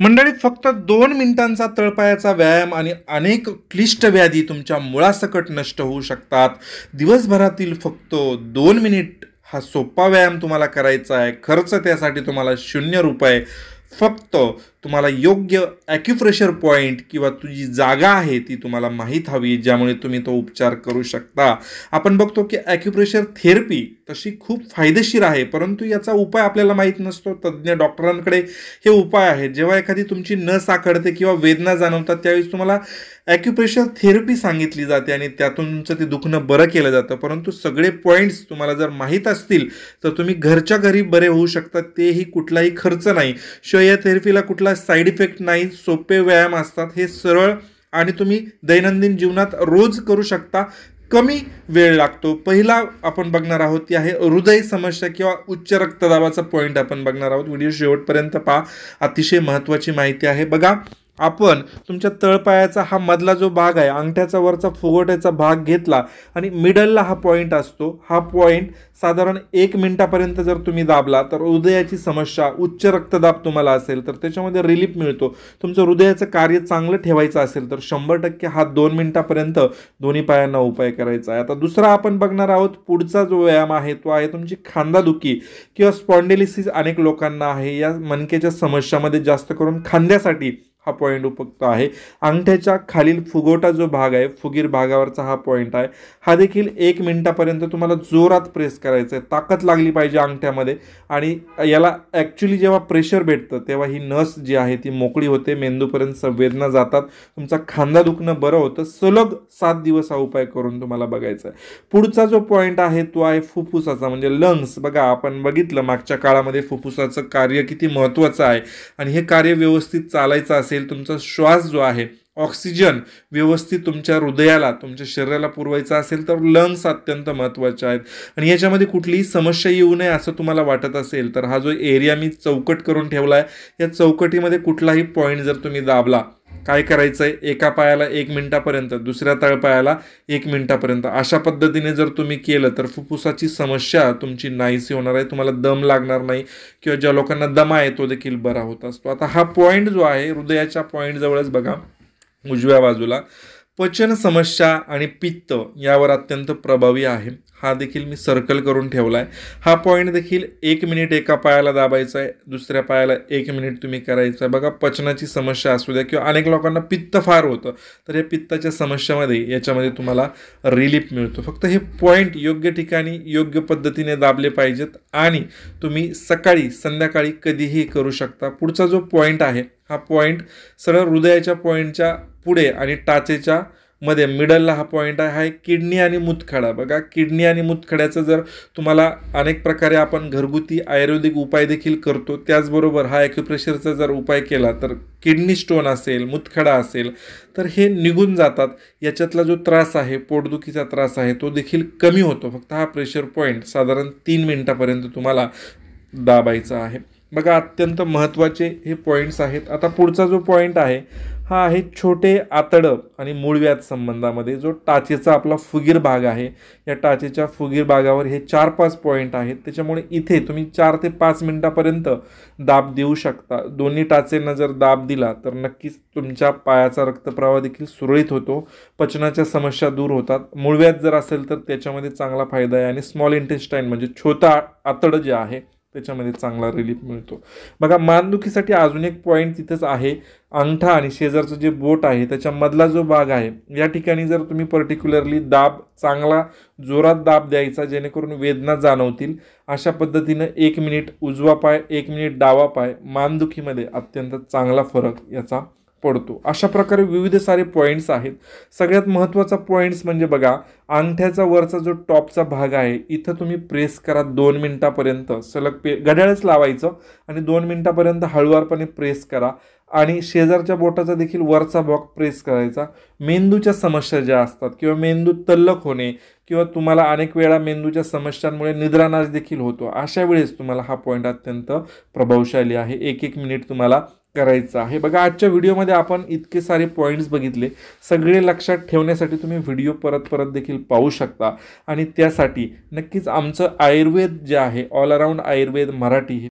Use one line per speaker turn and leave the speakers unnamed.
मंडळी, फक्त 2 मिनिटांचा तळपायाचा व्यायाम आणि अनेक क्लिष्ट व्याधी तुमच्या मुळासकट नष्ट होऊ शकतात. दिवसभरातील फक्त 2 मिनिट हा सोपा व्यायाम तुम्हाला करायचा आहे. खर्च त्यासाठी तुम्हाला ₹0. फक्त तुम्हाला योग्य ॲक्युप्रेशर पॉईंट किंवा तुझी जागा आहे ती तुम्हाला माहीत हवी, ज्यामुळे तुम्ही तो उपचार करू शकता. आपण बघतो की ॲक्युप्रेशर थेरपी तशी खूप फायदेशीर आहे, परंतु याचा उपाय आपल्याला माहीत नसतो. तज्ज्ञ डॉक्टरांकडे हे उपाय आहेत. जेव्हा एखादी तुमची नस आखडते किंवा वेदना जाणवतात त्यावेळेस तुम्हाला ॲक्युप्रेशर थेरपी सांगितली जाते आणि त्यातून तुमचं ते दुखणं बरं केलं जातं. परंतु सगळे पॉईंट्स तुम्हाला जर माहीत असतील तर तुम्ही घरच्या घरी बरे होऊ शकतात. तेही कुठलाही खर्च नाही. शिवाय या थेरपीला कुठला साईड इफेक्ट नाही. सोपे व्यायाम असतात. हे सरळ आणि तुम्ही दैनंदिन जीवनात रोज करू शकता. कमी वेळ लागतो. पहिला आपण बघणार आहोत ती आहे हृदय समस्या किंवा उच्च रक्तदाबाचा पॉईंट आपण बघणार आहोत. व्हिडिओ शेवटपर्यंत पहा. अतिशय महत्त्वाची माहिती आहे. बघा, आपण तुमच्या तळपायाचा हा मधला जो भाग आहे, अंगठ्याचा वरचा फुगवट्याचा भाग घेतला आणि मिडलला हा पॉईंट असतो. हा पॉईंट साधारण 1 मिनिटापर्यंत जर तुम्ही दाबला तर हृदयाची समस्या, उच्च रक्तदाब तुम्हाला असेल तर त्याच्यामध्ये रिलीफ मिळतो. तुमचं हृदयाचं कार्य चांगलं ठेवायचं असेल तर 100% हा 2 मिनिटापर्यंत दोन्ही पायांना उपाय करायचा आहे. आता दुसरा आपण बघणार आहोत. पुढचा जो व्यायाम आहे तो आहे तुमची खांदादुखी किंवा स्पॉन्डिलिसिस अनेक लोकांना आहे. या मणक्याच्या समस्यामध्ये जास्त करून खांद्यासाठी हा पॉईंट उपयुक्त आहे. अंगठ्याच्या खालील फुगवटा जो भाग आहे, फुगीर भागावरचा हा पॉईंट आहे. हा देखील 1 मिनिटापर्यंत तुम्हाला जोरात प्रेस करायचं आहे. ताकद लागली पाहिजे अंगठ्यामध्ये आणि याला ॲक्च्युली जेव्हा प्रेशर भेटतं तेव्हा ही नस जी आहे ती मोकळी होते, मेंदूपर्यंत संवेदना जातात, तुमचा खांदा दुखणं बरं होतं. सलग 7 दिवस हा उपाय करून तुम्हाला बघायचा आहे. पुढचा जो पॉईंट आहे तो आहे फुफ्फुसाचा म्हणजे लंग्स. बघा, आपण बघितलं मागच्या काळामध्ये फुफ्फुसाचं कार्य किती महत्त्वाचं आहे आणि हे कार्य व्यवस्थित चालायचं असेल, तुमचा श्वास जो आहे, ऑक्सिजन व्यवस्थित तुमच्या हृदयाला, तुमच्या शरीराला पुरवायचा असेल तर लंग्स अत्यंत महत्त्वाचे आहेत. आणि याच्यामध्ये कुठलीही समस्या येऊ नये असं तुम्हाला वाटत असेल तर हा जो एरिया मी चौकट करून ठेवला आहे, या चौकटीमध्ये कुठलाही पॉईंट जर तुम्ही दाबला, काय करायचं आहे, एका पायाला 1 मिनिटापर्यंत, दुसऱ्या तळपायाला 1 मिनिटापर्यंत, अशा पद्धतीने जर तुम्ही केलं तर फुफ्फुसाची समस्या तुमची नाहीशी होणार आहे. तुम्हाला दम लागणार नाही किंवा ज्या लोकांना दमा आहे तो देखील बरा होत असतो. आता हा पॉईंट जो आहे हृदयाच्या पॉईंट जवळच बघा, उजव्या बाजूला पचन समस्या आणि पित्त यावर अत्यंत प्रभावी आहे. हा देखील मी सर्कल करून ठेवला आहे. हा पॉईंट देखील 1 मिनिट एका पायाला दाबायचा आहे, दुसऱ्या पायाला 1 मिनिट तुम्ही करायचं आहे. बघा, पचनाची समस्या असू द्या किंवा अनेक लोकांना पित्त फार होतं तर या पित्ताच्या समस्यामध्ये याच्यामध्ये तुम्हाला रिलीफ मिळतो. फक्त हे पॉईंट योग्य ठिकाणी योग्य पद्धतीने दाबले पाहिजेत आणि तुम्ही सकाळी संध्याकाळी कधीही करू शकता. पुढचा जो पॉईंट आहे हा पॉईंट सरळ हृदयाच्या पॉईंटच्या पुढे आणि टाचेच्या मध्ये मिडलला हा पॉईंट आहे. हा एक किडनी आणि मूतखडा. बघा, किडनी आणि मूतखड्याचं जर तुम्हाला अनेक प्रकारे आपण घरगुती आयुर्वेदिक उपाय देखील करतो, त्याचबरोबर हा ॲक्युप्रेशरचा जर उपाय केला तर किडनी स्टोन असेल, मूतखडा असेल तर हे निघून जातात. याच्यातला जो त्रास आहे, पोटदुखीचा त्रास आहे, तो देखील कमी होतो. फक्त हा प्रेशर पॉईंट साधारण 3 मिनिटापर्यंत तुम्हाला दाबायचा आहे. बघा, अत्यंत महत्त्वाचे हे पॉईंट्स आहेत. आता पुढचा जो पॉईंट आहे हा आहे छोटे आतडं आणि मूळव्याध संबंधामध्ये. जो टाचेचा आपला फुगीर भाग आहे, या टाचेच्या फुगीर भागावर हे 4-5 पॉईंट आहेत. त्याच्यामुळे इथे तुम्ही 4 ते 5 मिनिटापर्यंत दाब देऊ शकता. दोन्ही टाचेंना जर दाब दिला तर नक्कीच तुमच्या पायाचा रक्तप्रवाह देखील सुरळीत होतो, पचनाच्या समस्या दूर होतात. मूळव्याध जर असेल तर त्याच्यामध्ये चांगला फायदा आहे आणि स्मॉल इंटेस्टाईन म्हणजे छोटा आतडं जे आहे त्याच्यामध्ये चांगला रिलीफ मिळतो. बघा, मानदुखीसाठी अजून एक पॉईंट तिथंच आहे. अंगठा आणि शेजारचं जे बोट आहे त्याच्यामधला जो भाग आहे, या ठिकाणी जर तुम्ही पर्टिक्युलरली दाब, चांगला जोरात दाब द्यायचा जेणेकरून वेदना जाणवतील. अशा पद्धतीनं 1 मिनिट उजवा पाय, 1 मिनिट डावा पाय, मानदुखीमध्ये अत्यंत चांगला फरक याचा पडतो. अशा प्रकारे विविध सारे पॉईंट्स आहेत. सगळ्यात महत्त्वाचा पॉईंट्स म्हणजे बघा, अंगठ्याचा वरचा जो टॉपचा भाग आहे इथं तुम्ही प्रेस करा 2 मिनिटापर्यंत. सलग घड्याळच लावायचं आणि 2 मिनिटापर्यंत हळूवारपणे प्रेस करा आणि शेजारच्या बोटाचा देखील वरचा भाग प्रेस करायचा. मेंदूच्या समस्या ज्या असतात किंवा मेंदू तल्लख होणे किंवा तुम्हाला अनेक वेळा मेंदूच्या समस्यांमुळे निद्रानाश देखील होतो, अशा वेळेस तुम्हाला हा पॉईंट अत्यंत प्रभावशाली आहे. 1-1 मिनिट तुम्हाला करायचं आहे. बघा, आजच्या व्हिडिओमध्ये आपण इतके सारे पॉईंट्स बघितले. सगळे लक्षात ठेवण्यासाठी तुम्ही व्हिडिओ परत देखील पाहू शकता आणि त्यासाठी नक्कीच आमचं आयुर्वेद जे आहे, ऑल अराउंड आयुर्वेद मराठी